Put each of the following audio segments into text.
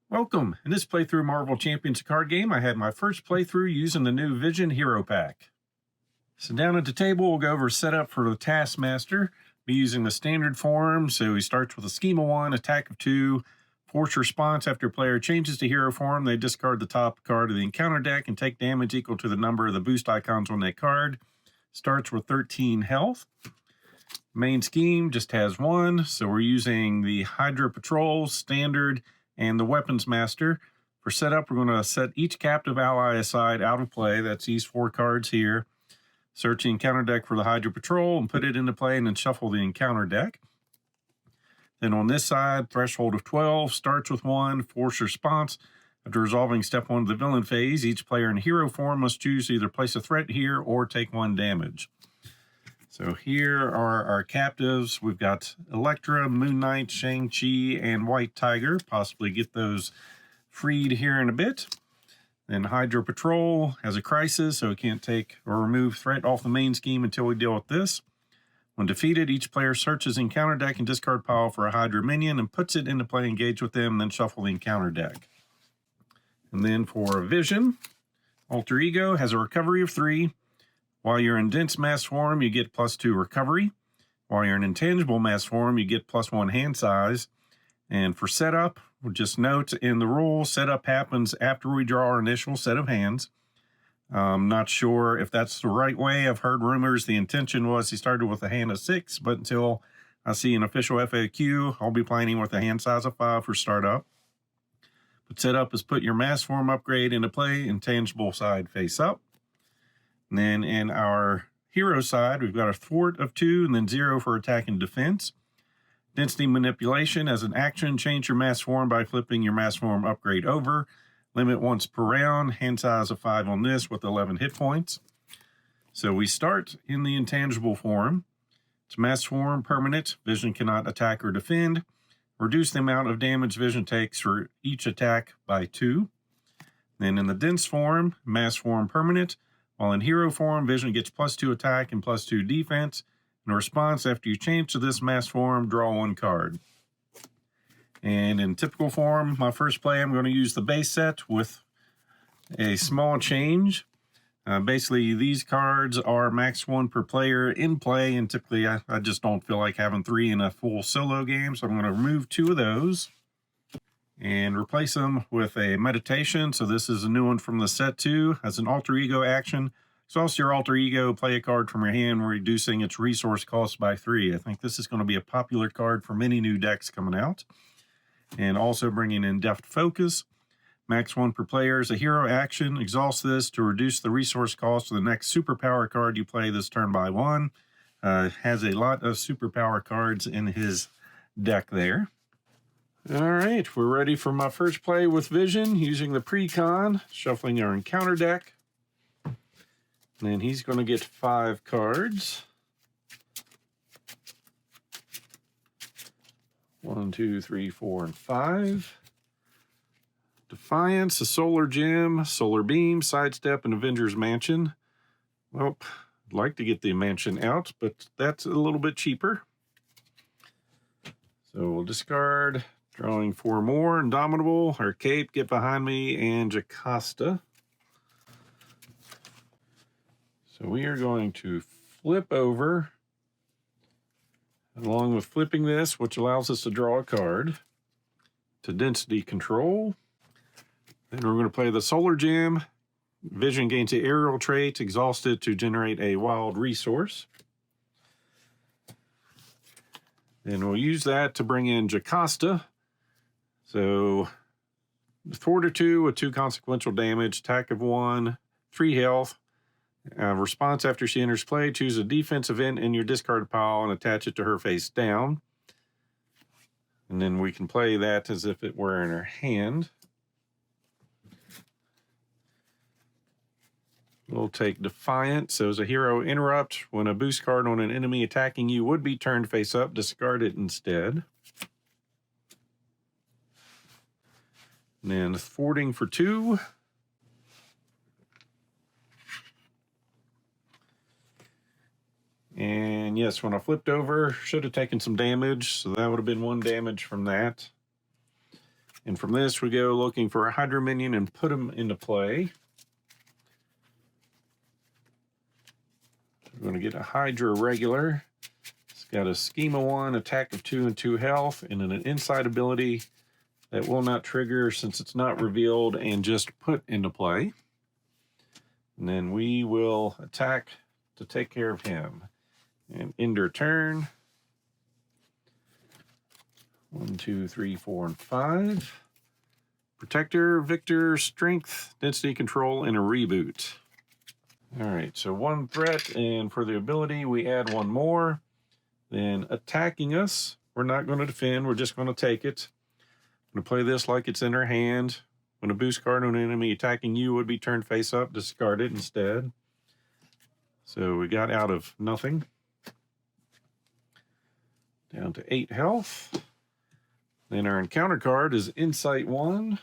Welcome! In this playthrough Marvel Champions card game, I had my first playthrough using the new Vision Hero Pack. So down at the table, we'll go over setup for the Taskmaster. Be using the standard form, so he starts with a scheme of 1, attack of 2, force response after player changes to hero form. They discard the top card of the encounter deck and take damage equal to the number of the boost icons on that card. Starts with 13 health. Main scheme just has 1, so we're using the Hydra Patrol, Standard, and the Weapons Master. For setup, we're going to set each captive ally aside out of play. That's these 4 cards here. Search the encounter deck for the Hydra Patrol and put it into play, and then shuffle the encounter deck. Then on this side, threshold of 12, starts with 1, force response. After resolving step 1 of the villain phase, each player in hero form must choose to either place a threat here or take 1 damage. So here are our captives. We've got Elektra, Moon Knight, Shang-Chi, and White Tiger. Possibly get those freed here in a bit. Then Hydra Patrol has a crisis, so it can't take or remove threat off the main scheme until we deal with this. When defeated, each player searches the encounter deck and discard pile for a Hydra minion and puts it into play, engage with them, then shuffle the encounter deck. And then for Vision, Alter Ego has a recovery of 3. While you're in dense mass form, you get +2 recovery. While you're in intangible mass form, you get +1 hand size. And for setup, we'll just note in the rule, setup happens after we draw our initial set of hands. I'm not sure if that's the right way. I've heard rumors the intention was he started with a hand of 6, but until I see an official FAQ, I'll be playing with a hand size of 5 for startup. But setup is put your mass form upgrade into play, intangible side face up. And then in our hero side, we've got a thwart of 2 and then 0 for attack and defense. Density manipulation as an action, change your mass form by flipping your mass form upgrade over. Limit once per round, hand size of 5 on this with 11 hit points. So we start in the intangible form. It's mass form permanent. Vision cannot attack or defend. Reduce the amount of damage Vision takes for each attack by 2. Then in the dense form, mass form permanent. While in hero form, Vision gets +2 attack and +2 defense. In response, after you change to this mass form, draw 1 card. And in typical form, my first play, I'm going to use the base set with a small change. Basically, these cards are max 1 per player in play, and typically I just don't feel like having 3 in a full solo game, so I'm going to remove 2 of those and replace them with a meditation. So this is a new one from the set 2 as an alter ego action. Exhaust your alter ego, play a card from your hand, reducing its resource cost by 3. I think this is going to be a popular card for many new decks coming out. And also bringing in deft focus. Max 1 per player is a hero action. Exhaust this to reduce the resource cost of the next superpower card you play this turn by 1. Has a lot of superpower cards in his deck there. All right, we're ready for my first play with Vision using the pre-con, shuffling our encounter deck. And he's going to get 5 cards. 1, 2, 3, 4, and 5. Defiance, a Solar Gem, Solar Beam, Sidestep, and Avengers Mansion. Well, I'd like to get the Mansion out, but that's a little bit cheaper. So we'll discard, drawing 4 more. Indomitable, our Cape, Get Behind Me, and Jocasta. So we are going to flip over, along with flipping this, which allows us to draw a card, to Density Control. Then we're going to play the Solar Gem. Vision gains the aerial trait, exhaust it to generate a wild resource. Then we'll use that to bring in Jocasta. So, thwart of 2 with 2 consequential damage, attack of 1, 3 health. Response after she enters play, choose a defense event in your discard pile and attach it to her face down. And then we can play that as if it were in her hand. We'll take Defiant. So as a hero interrupt, when a boost card on an enemy attacking you would be turned face up, discard it instead. And then thwarting for 2. And yes, when I flipped over, should have taken some damage, so that would have been 1 damage from that. And from this, we go looking for a Hydra minion and put them into play. We're going to get a Hydra regular. It's got a Schema 1, attack of 2 and 2 health, and an inside ability that will not trigger since it's not revealed and just put into play. And then we will attack to take care of him. And end our turn. 1, 2, 3, 4, and 5. Protector, Victor, Strength, Density Control, and a Reboot. All right, so 1 threat, and for the ability, we add 1 more. Then attacking us, we're not going to defend, we're just going to take it. I'm going to play this like it's in our hand. When a boost card on an enemy attacking you would be turned face up, discard it instead. So we got out of nothing. Down to 8 health. Then our encounter card is Insight 1.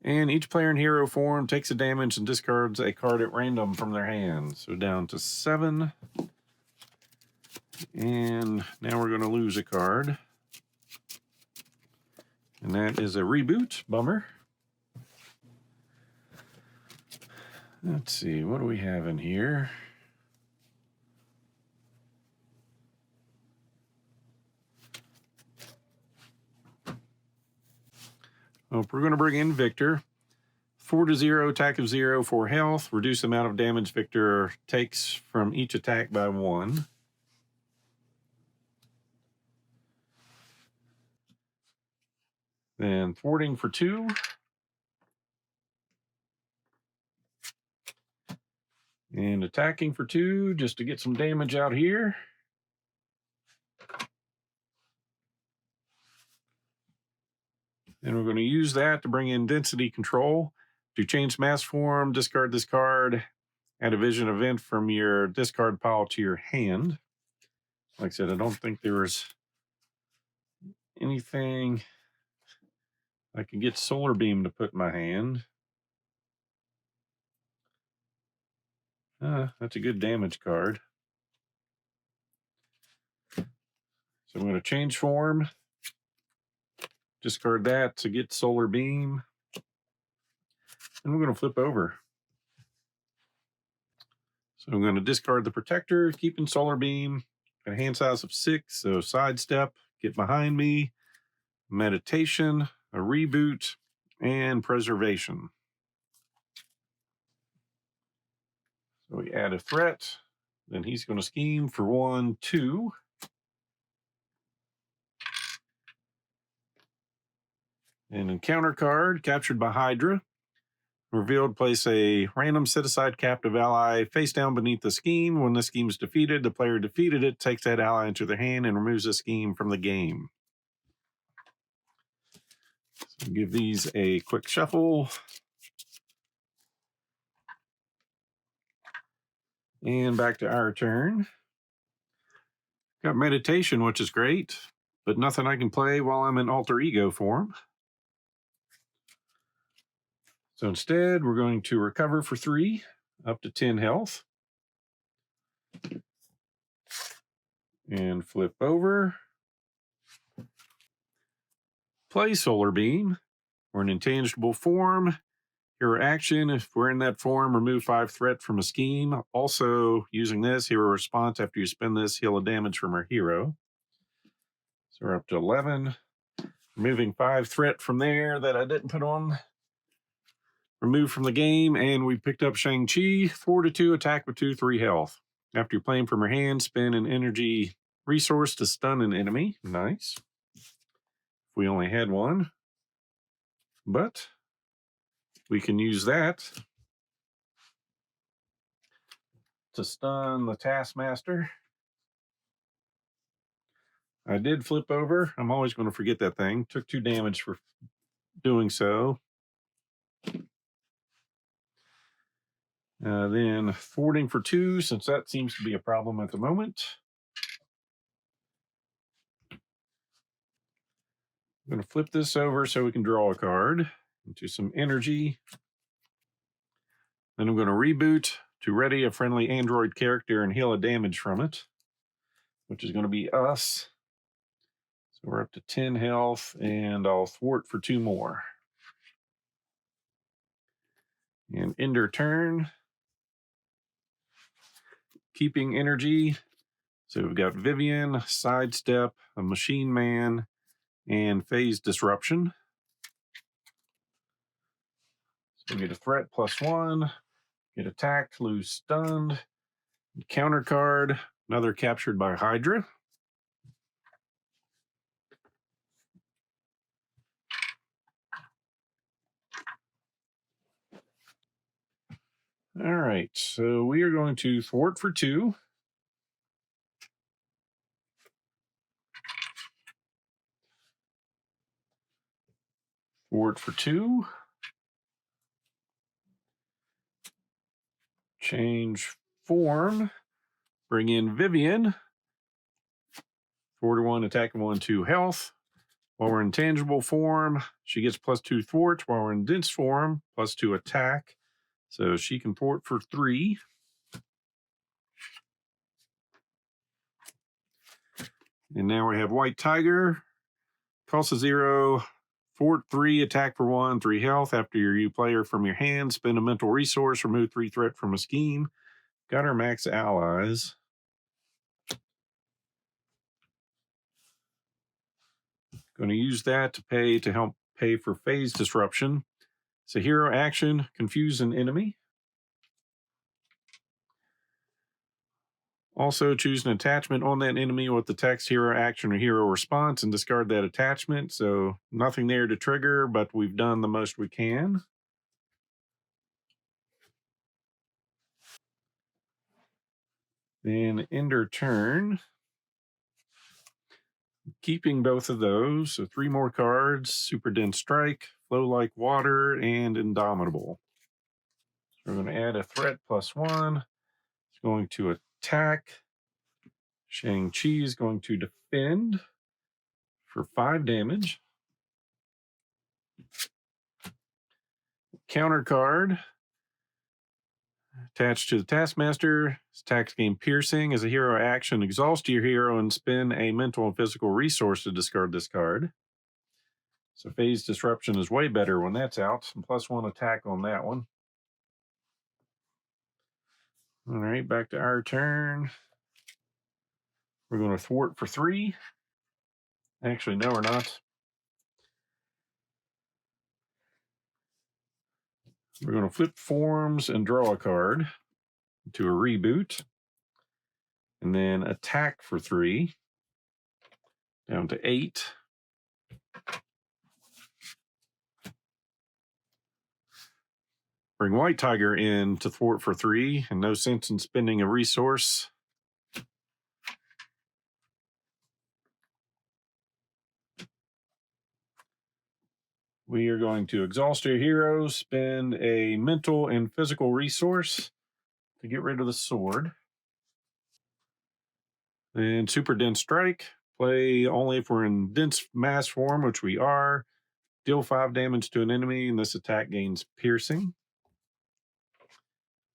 And each player in hero form takes a damage and discards a card at random from their hand. So down to 7. And now we're going to lose a card. And that is a Reboot. Bummer. Let's see, what do we have in here? Well, we're going to bring in Victor. 4-0, attack of 0, 4 health. Reduce the amount of damage Victor takes from each attack by 1. Then thwarting for 2. And attacking for 2, just to get some damage out here. And we're going to use that to bring in Density Control. To change mass form, discard this card. Add a vision event from your discard pile to your hand. Like I said, I don't think there was anything I could get Solar Beam to put in my hand. That's a good damage card. So I'm going to change form. Discard that to get Solar Beam. And we're going to flip over. So I'm going to discard the Protector, keeping Solar Beam. Got a hand size of 6, so Sidestep, get behind me. Meditation, a Reboot, and Preservation. So we add a threat. Then he's going to scheme for 1, 2. An encounter card captured by Hydra. Revealed, place a random set-aside captive ally face down beneath the scheme. When the scheme is defeated, the player defeated it takes that ally into their hand and removes the scheme from the game. So give these a quick shuffle. And back to our turn. Got Meditation, which is great, but nothing I can play while I'm in alter ego form. So instead, we're going to recover for 3, up to 10 health. And flip over. Play Solar Beam. We're an intangible form. Hero action, if we're in that form, remove 5 threat from a scheme. Also, using this, hero response after you spend this, heal a damage from our hero. So we're up to 11. Removing 5 threat from there that I didn't put on. Remove from the game, and we picked up Shang-Chi, 4-2, attack with 2, 3 health. After you're playing from your hand, spend an energy resource to stun an enemy. Nice. We only had 1. But we can use that to stun the Taskmaster. I did flip over. I'm always going to forget that thing. Took 2 damage for doing so. Then thwarting for 2, since that seems to be a problem at the moment. I'm going to flip this over so we can draw a card into some energy. Then I'm going to reboot to ready a friendly android character and heal a damage from it, which is going to be us. So we're up to 10 health, and I'll thwart for 2 more. And end her turn. Keeping energy. So we've got Vivian, Sidestep, a Machine Man, and Phase Disruption. So we get a threat +1, get attacked, lose stunned, counter card, another captured by Hydra. All right, so we are going to thwart for 2. Thwart for 2. Change form. Bring in Vivian. Thwart 1, attack 1, 2 health. While we're in tangible form, she gets +2 thwart. While we're in dense form, +2 attack. So she can thwart for 3. And now we have White Tiger. Cost of 0. Thwart 3, attack for 1, 3 health. After you play her from your hand, spend a mental resource, remove 3 threat from a scheme. Got her max allies. Going to use that to help pay for phase disruption. It's a hero action, confuse an enemy. Also, choose an attachment on that enemy with the text hero action or hero response and discard that attachment. So nothing there to trigger, but we've done the most we can. Then end her turn. Keeping both of those. So 3 more cards, Super Dense Strike, Flow Like Water, and Indomitable. So we're going to add a threat +1. It's going to attack. Shang-Chi is going to defend for 5 damage. Counter card. Attached to the Taskmaster, attacks gain piercing. As a hero action, exhaust your hero and spend a mental and physical resource to discard this card. So phase disruption is way better when that's out. Some +1 attack on that one. All right, back to our turn. We're going to thwart for 3. Actually, no, we're not. We're going to flip forms and draw a card to a reboot. And then attack for 3. Down to 8. Bring White Tiger in to thwart for 3, and no sense in spending a resource. We are going to exhaust our heroes, spend a mental and physical resource to get rid of the sword. Then Super Dense Strike. Play only if we're in dense mass form, which we are. Deal 5 damage to an enemy, and this attack gains piercing.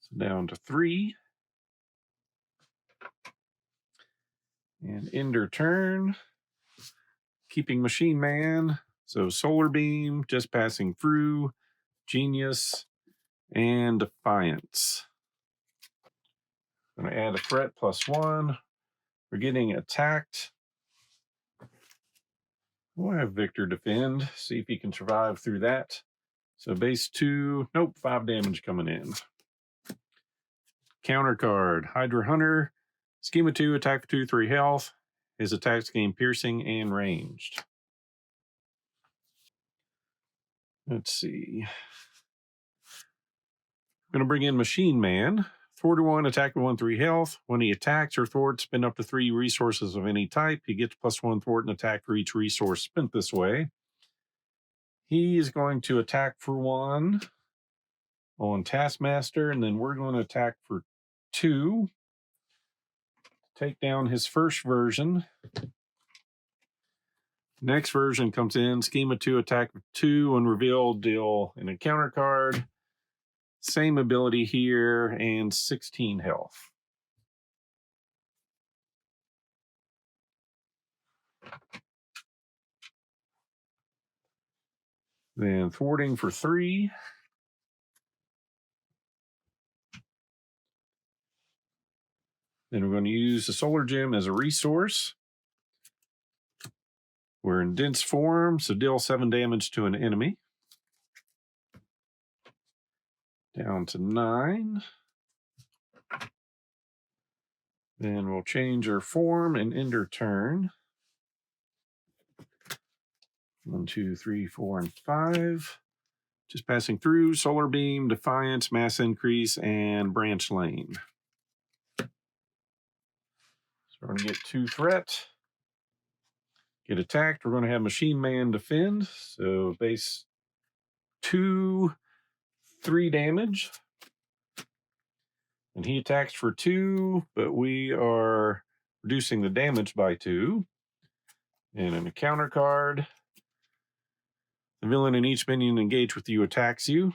So down to 3. And end her turn. Keeping Machine Man. So Solar Beam, just passing through, Genius, and Defiance. I'm going to add a threat +1. We're getting attacked. We'll have Victor defend, see if he can survive through that. So base 2, nope, 5 damage coming in. Counter card, Hydra Hunter, Schema 2, attack for 2, 3 health. His attacks gain piercing and ranged. Let's see. I'm going to bring in Machine Man. Thwart 1, attack with 1, 3 health. When he attacks or thwarts, spend up to 3 resources of any type. He gets +1 thwart and attack for each resource spent this way. He is going to attack for 1 on Taskmaster, and then we're going to attack for 2. Take down his first version. Next version comes in, Schema 2, attack for 2. When revealed, deal an encounter card. Same ability here, and 16 health. Then thwarting for 3. Then we're going to use the Solar Gem as a resource. We're in dense form, so deal 7 damage to an enemy. Down to 9. Then we'll change our form and end our turn. 1, 2, 3, 4, and 5. Just passing through Solar Beam, Defiance, Mass Increase, and Branch Lane. So we're going to get 2 threat. Get attacked. We're going to have Machine Man defend. So base 2, 3 damage. And he attacks for 2, but we are reducing the damage by 2. And in a counter card, the villain in each minion engaged with you attacks you.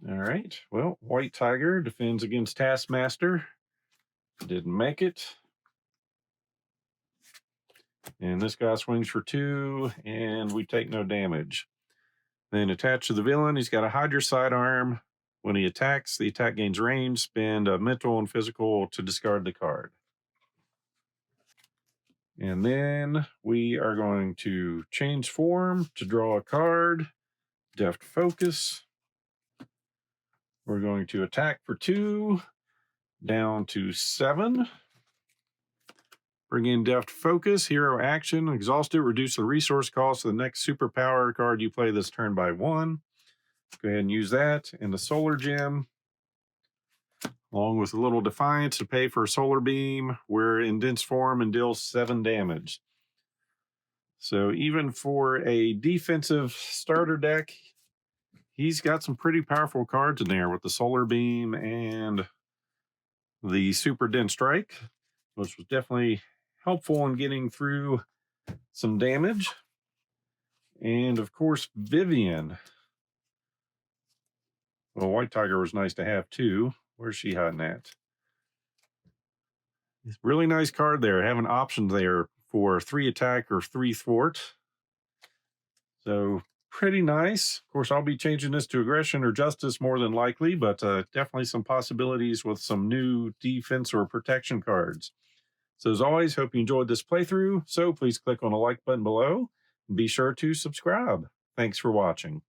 All right. Well, White Tiger defends against Taskmaster. Didn't make it. And this guy swings for 2, and we take no damage. Then attached to the villain, he's got a Hydra sidearm. When he attacks, the attack gains range. Spend a mental and physical to discard the card. And then we are going to change form to draw a card. Deft Focus. We're going to attack for 2, down to 7. Bring in Deft Focus, Hero Action, exhaust it, reduce the resource cost of the next superpower card you play this turn by 1. Go ahead and use that. And the Solar Gem, along with a little Defiance to pay for a Solar Beam. We're in dense form and deal 7 damage. So even for a defensive starter deck, he's got some pretty powerful cards in there with the Solar Beam and the Super Dense Strike, which was definitely helpful in getting through some damage. And of course, Vivian. Well, White Tiger was nice to have too. Where's she hiding at? Really nice card there. Having options there for 3 attack or 3 thwart. So pretty nice. Of course, I'll be changing this to aggression or justice more than likely, but definitely some possibilities with some new defense or protection cards. So as always, hope you enjoyed this playthrough. So please click on the like button below and be sure to subscribe. Thanks for watching.